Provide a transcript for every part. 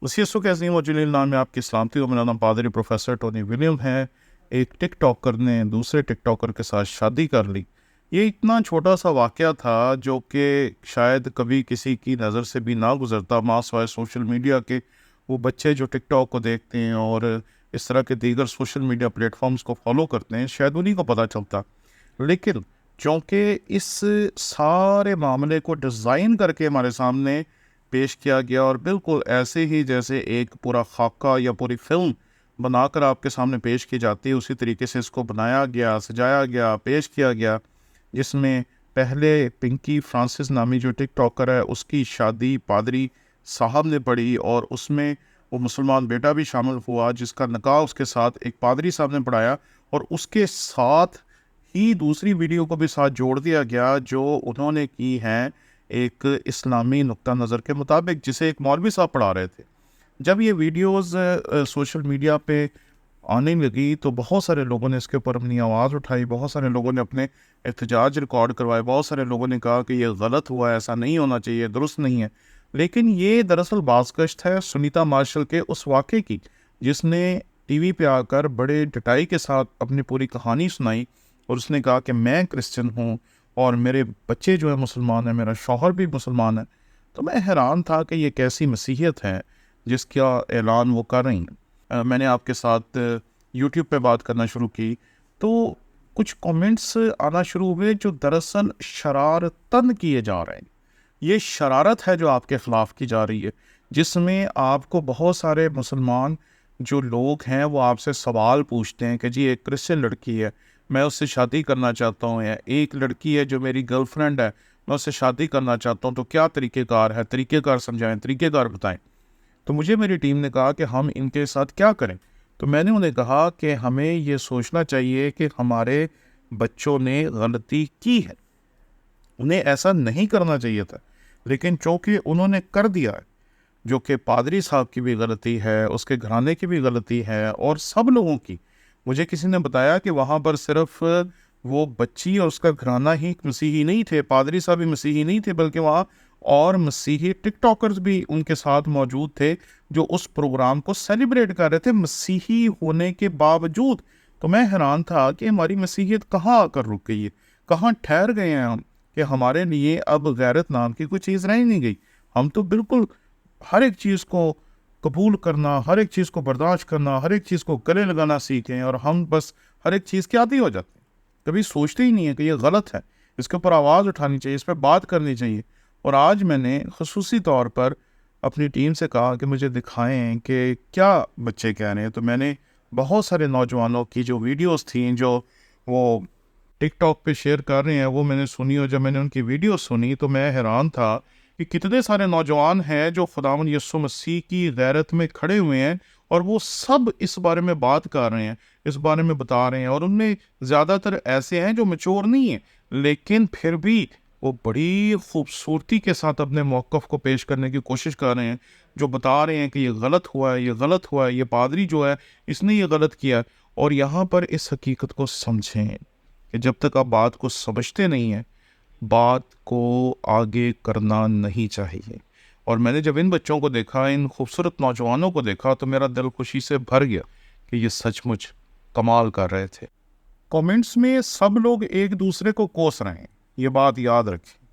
वसीयसो के अज़ीम व जलील नाम में आपकी सलामती हो। मेरा नाम पादरी प्रोफेसर टोनी विलियम है। एक टिक टॉकर ने दूसरे टिक टॉकर के साथ शादी कर ली। ये इतना छोटा सा वाक़या था जो कि शायद कभी किसी की नज़र से भी ना गुज़रता, माँ सिवाय सोशल मीडिया के। वो बच्चे जो टिक टॉक को देखते हैं और इस तरह के दीगर सोशल मीडिया प्लेटफॉर्म्स को फॉलो करते हैं, शायद उन्हीं को पता चलता। लेकिन चूँकि इस सारे मामले को डिज़ाइन करके हमारे सामने पेश किया गया और बिल्कुल ऐसे ही जैसे एक पूरा खाका या पूरी फिल्म बनाकर आपके सामने पेश की जाती है, उसी तरीके से इसको बनाया गया, सजाया गया, पेश किया गया, जिसमें पहले पिंकी फ्रांसिस नामी जो टिक टॉकर है उसकी शादी पादरी साहब ने पढ़ी और उसमें वो मुसलमान बेटा भी शामिल हुआ जिसका निकाह उसके साथ एक पादरी साहब ने पढ़ाया। और उसके साथ ही दूसरी वीडियो को भी साथ जोड़ दिया गया जो उन्होंने की है एक इस्लामी नुक्ता नज़र के मुताबिक, जिसे एक मौलवी साहब पढ़ा रहे थे। जब ये वीडियोस सोशल मीडिया पे आने लगी तो बहुत सारे लोगों ने इसके ऊपर अपनी आवाज़ उठाई, बहुत सारे लोगों ने अपने एहतजाज रिकॉर्ड करवाए, बहुत सारे लोगों ने कहा कि ये गलत हुआ है, ऐसा नहीं होना चाहिए, दुरुस्त नहीं है। लेकिन ये दरअसल बाज़गश्त है सुनीता मार्शल के उस वाक़े की जिसने टीवी पे आकर बड़े डटाई के साथ अपनी पूरी कहानी सुनाई और उसने कहा कि मैं क्रिश्चियन हूँ और मेरे बच्चे जो है मुसलमान हैं, मेरा शौहर भी मुसलमान है। तो मैं हैरान था कि ये कैसी मसीहत है जिसका ऐलान वो कर रही हैं। मैंने आपके साथ यूट्यूब पे बात करना शुरू की तो कुछ कमेंट्स आना शुरू हुए जो दरअसल शरारतन किए जा रहे हैं। ये शरारत है जो आपके ख़िलाफ़ की जा रही है, जिसमें आपको बहुत सारे मुसलमान जो लोग हैं वो आपसे सवाल पूछते हैं कि जी एक क्रिश्चियन लड़की है, मैं उससे शादी करना चाहता हूँ, या एक लड़की है जो मेरी गर्लफ्रेंड है, मैं उससे शादी करना चाहता हूँ, तो क्या तरीक़ेकार है, तरीक़ेकार समझाएं, तरीक़ेकार बताएं। तो मुझे मेरी टीम ने कहा कि हम इनके साथ क्या करें। तो मैंने उन्हें कहा कि हमें ये सोचना चाहिए कि हमारे बच्चों ने गलती की है, उन्हें ऐसा नहीं करना चाहिए था, लेकिन चूँकि उन्होंने कर दिया है, जो कि पादरी साहब की भी गलती है, उसके घराने की भी गलती है और सब लोगों की। मुझे किसी ने बताया कि वहाँ पर सिर्फ वो बच्ची और उसका घराना ही मसीही नहीं थे, पादरी साहब भी मसीही नहीं थे, बल्कि वहाँ और मसीही टिकटॉकर्स भी उनके साथ मौजूद थे जो उस प्रोग्राम को सेलिब्रेट कर रहे थे मसीही होने के बावजूद। तो मैं हैरान था कि हमारी मसीहियत कहाँ आकर रुक गई है, कहाँ ठहर गए हैं हम, कि हमारे लिए अब गैरत नाम की कोई चीज़ रह नहीं गई। हम तो बिल्कुल हर एक चीज़ को कबूल करना, हर एक चीज़ को बर्दाश्त करना, हर एक चीज़ को गले लगाना सीखें और हम बस हर एक चीज़ के आदी हो जाते हैं। कभी सोचते ही नहीं है कि ये गलत है, इसके ऊपर आवाज़ उठानी चाहिए, इस पर बात करनी चाहिए। और आज मैंने ख़ुसूसी तौर पर अपनी टीम से कहा कि मुझे दिखाएं कि क्या बच्चे कह रहे हैं। तो मैंने बहुत सारे नौजवानों की जो वीडियोस थी जो वो टिकटॉक पे शेयर कर रहे हैं वो मैंने सुनी, और जब मैंने उनकी वीडियो सुनी तो मैं हैरान था कि कितने सारे नौजवान हैं जो खुदावंद यीशु मसीह की गैरत में खड़े हुए हैं और वो सब इस बारे में बात कर रहे हैं, इस बारे में बता रहे हैं। और उनमें ज़्यादातर ऐसे हैं जो मैच्योर नहीं हैं, लेकिन फिर भी वो बड़ी खूबसूरती के साथ अपने मौक़िफ़ को पेश करने की कोशिश कर रहे हैं, जो बता रहे हैं कि ये गलत हुआ है, ये गलत हुआ है, ये पादरी जो है इसने ये गलत किया। और यहाँ पर इस हकीकत को समझें कि जब तक आप बात को समझते नहीं हैं, बात को आगे करना नहीं चाहिए। और मैंने जब इन बच्चों को देखा, इन खूबसूरत नौजवानों को देखा, तो मेरा दिल खुशी से भर गया कि ये सचमुच कमाल कर रहे थे। कमेंट्स में सब लोग एक दूसरे को कोस रहे हैं, ये बात याद रखें।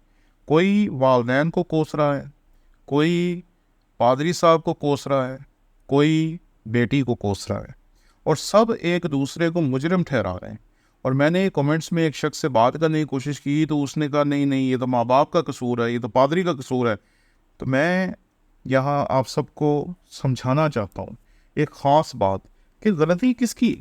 कोई वालदैन को कोस रहा है, कोई पादरी साहब को कोस रहा है, कोई बेटी को कोस रहा है, और सब एक दूसरे को मुजरिम ठहरा रहे हैं। और मैंने कमेंट्स में एक शख्स से बात करने की कोशिश की तो उसने कहा नहीं नहीं, ये तो माँ बाप का कसूर है, ये तो पादरी का कसूर है। तो मैं यहाँ आप सबको समझाना चाहता हूँ एक ख़ास बात कि गलती किसकी।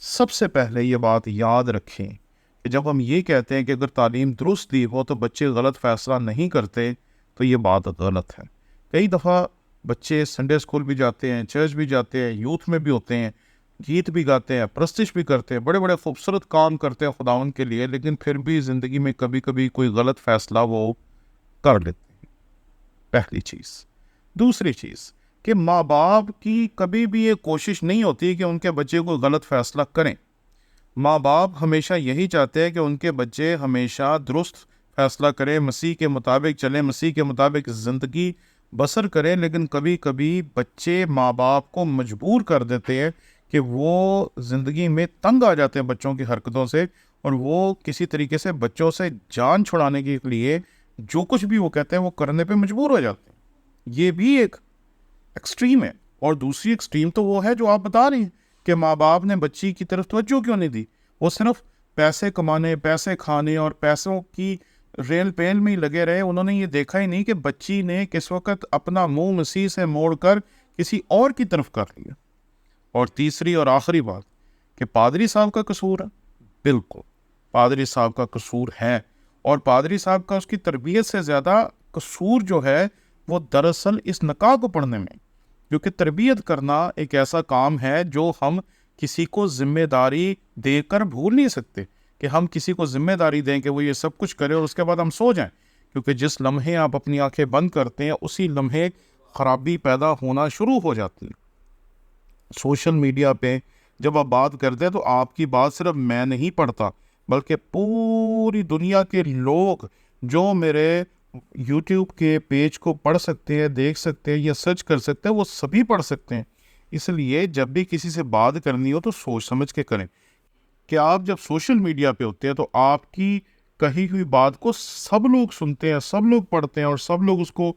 सबसे पहले ये बात याद रखें कि जब हम ये कहते हैं कि अगर तालीम दुरुस्त दी हो तो बच्चे गलत फ़ैसला नहीं करते, तो ये बात गलत है। कई दफ़ा बच्चे संडे स्कूल भी जाते हैं, चर्च भी जाते हैं, यूथ में भी होते हैं, गीत भी गाते हैं, प्रस्तिश भी करते हैं, बड़े बड़े खूबसूरत काम करते हैं खुदावन के लिए, लेकिन फिर भी ज़िंदगी में कभी कभी कोई गलत फ़ैसला वो कर लेते हैं। पहली चीज़। दूसरी चीज़ कि माँ बाप की कभी भी ये कोशिश नहीं होती कि उनके बच्चे को गलत फ़ैसला करें। माँ बाप हमेशा यही चाहते हैं कि उनके बच्चे हमेशा दुरुस्त फ़ैसला करें, मसीह के मुताबिक चलें, मसीह के मुताबिक ज़िंदगी بسر کریں، لیکن کبھی کبھی بچے ماں باپ کو مجبور کر دیتے ہیں کہ وہ زندگی میں تنگ آ جاتے ہیں بچوں کی حرکتوں سے، اور وہ کسی طریقے سے بچوں سے جان چھڑانے کے لیے جو کچھ بھی وہ کہتے ہیں وہ کرنے پہ مجبور ہو جاتے ہیں۔ یہ بھی ایک ایکسٹریم ہے۔ اور دوسری ایکسٹریم تو وہ ہے جو آپ بتا رہی ہیں کہ ماں باپ نے بچی کی طرف توجہ کیوں نہیں دی، وہ صرف پیسے کمانے، پیسے کھانے اور پیسوں کی ریل پیل میں ہی لگے رہے۔ انہوں نے یہ دیکھا ہی نہیں کہ بچی نے کس وقت اپنا منہ مسیح سے موڑ کر کسی اور کی طرف کر لیا۔ اور تیسری اور آخری بات کہ پادری صاحب کا قصور ہے، بالکل پادری صاحب کا قصور ہے، اور پادری صاحب کا اس کی تربیت سے زیادہ قصور جو ہے وہ دراصل اس نکاح کو پڑھنے میں، کیونکہ تربیت کرنا ایک ایسا کام ہے جو ہم کسی کو ذمہ داری دے کر بھول نہیں سکتے، کہ ہم کسی کو ذمہ داری دیں کہ وہ یہ سب کچھ کرے اور اس کے بعد ہم سو جائیں، کیونکہ جس لمحے آپ اپنی آنکھیں بند کرتے ہیں اسی لمحے خرابی پیدا ہونا شروع ہو جاتی ہے۔ سوشل میڈیا پہ جب آپ بات کرتے ہیں تو آپ کی بات صرف میں نہیں پڑھتا، بلکہ پوری دنیا کے لوگ جو میرے یوٹیوب کے پیج کو پڑھ سکتے ہیں، دیکھ سکتے ہیں یا سرچ کر سکتے ہیں، وہ سبھی پڑھ سکتے ہیں۔ اس لیے جب بھی کسی سے بات کرنی ہو تو سوچ سمجھ کے کریں، کہ آپ جب سوشل میڈیا پہ ہوتے ہیں تو آپ کی کہی ہوئی بات کو سب لوگ سنتے ہیں، سب لوگ پڑھتے ہیں، اور سب لوگ اس کو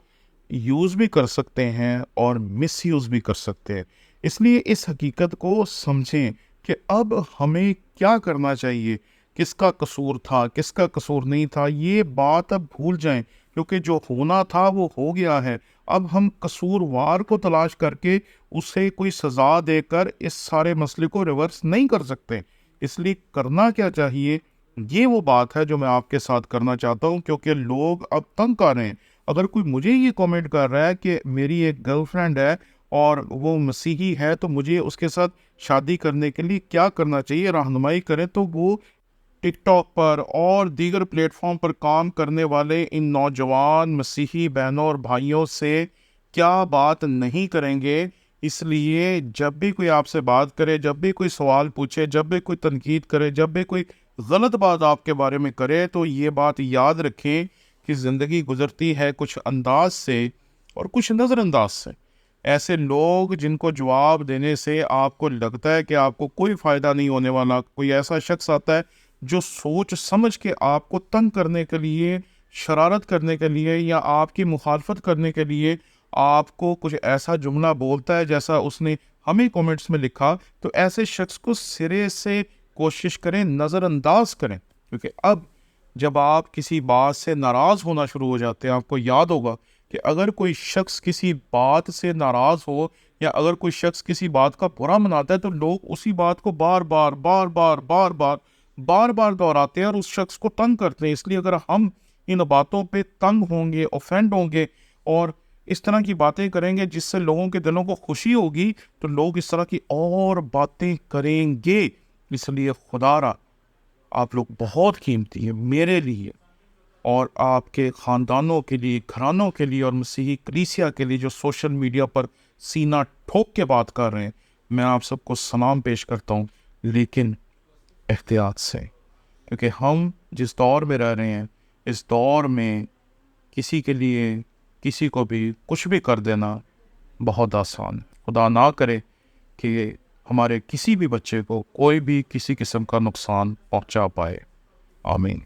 یوز بھی کر سکتے ہیں اور مس یوز بھی کر سکتے ہیں۔ اس لیے اس حقیقت کو سمجھیں کہ اب ہمیں کیا کرنا چاہیے، کس کا قصور تھا، کس کا قصور نہیں تھا، یہ بات اب بھول جائیں، کیونکہ جو ہونا تھا وہ ہو گیا ہے۔ اب ہم قصوروار کو تلاش کر کے اسے کوئی سزا دے کر اس سارے مسئلے کو ریورس نہیں کر سکتے۔ اس لیے کرنا کیا چاہیے، یہ وہ بات ہے جو میں آپ کے ساتھ کرنا چاہتا ہوں، کیونکہ لوگ اب تنگ آ رہے ہیں۔ اگر کوئی مجھے یہ کامنٹ کر رہا ہے کہ میری ایک گرل فرینڈ ہے اور وہ مسیحی ہے تو مجھے اس کے ساتھ شادی کرنے کے لیے کیا کرنا چاہیے، رہنمائی کریں، تو وہ ٹک ٹاک پر اور دیگر پلیٹ فارم پر کام کرنے والے ان نوجوان مسیحی بہنوں اور بھائیوں سے کیا بات نہیں کریں گے۔ اس لیے جب بھی کوئی آپ سے بات کرے، جب بھی کوئی سوال پوچھے، جب بھی کوئی تنقید کرے، جب بھی کوئی غلط بات آپ کے بارے میں کرے، تو یہ بات یاد رکھیں کہ زندگی گزرتی ہے کچھ انداز سے اور کچھ نظر انداز سے۔ ایسے لوگ جن کو جواب دینے سے آپ کو لگتا ہے کہ آپ کو کوئی فائدہ نہیں ہونے والا، کوئی ایسا شخص آتا ہے جو سوچ سمجھ کے آپ کو تنگ کرنے کے لیے، شرارت کرنے کے لیے یا آپ کی مخالفت کرنے کے لیے آپ کو کچھ ایسا جملہ بولتا ہے جیسا اس نے ہمیں کومنٹس میں لکھا، تو ایسے شخص کو سرے سے کوشش کریں نظر انداز کریں، کیونکہ اب جب آپ کسی بات سے ناراض ہونا شروع ہو جاتے ہیں، آپ کو یاد ہوگا کہ اگر کوئی شخص کسی بات سے ناراض ہو یا اگر کوئی شخص کسی بات کا برا مناتا ہے تو لوگ اسی بات کو بار بار بار بار بار بار بار بار دہراتے ہیں اور اس شخص کو تنگ کرتے ہیں۔ اس لیے اگر ہم ان باتوں پہ تنگ ہوں گے، اوفینڈ ہوں گے اور اس طرح کی باتیں کریں گے جس سے لوگوں کے دلوں کو خوشی ہوگی، تو لوگ اس طرح کی اور باتیں کریں گے۔ اس لیے خدا را آپ لوگ بہت قیمتی ہیں میرے لیے اور آپ کے خاندانوں کے لیے، گھرانوں کے لیے اور مسیحی کلیسیا کے لیے جو سوشل میڈیا پر سینہ ٹھوک کے بات کر رہے ہیں۔ میں آپ سب کو سلام پیش کرتا ہوں، لیکن احتیاط سے، کیونکہ ہم جس دور میں رہ رہے ہیں اس دور میں کسی کے لیے کسی کو بھی کچھ بھی کر دینا بہت آسان ہے۔ خدا نہ کرے کہ ہمارے کسی بھی بچے کو کوئی بھی کسی قسم کا نقصان پہنچا پائے۔ آمین۔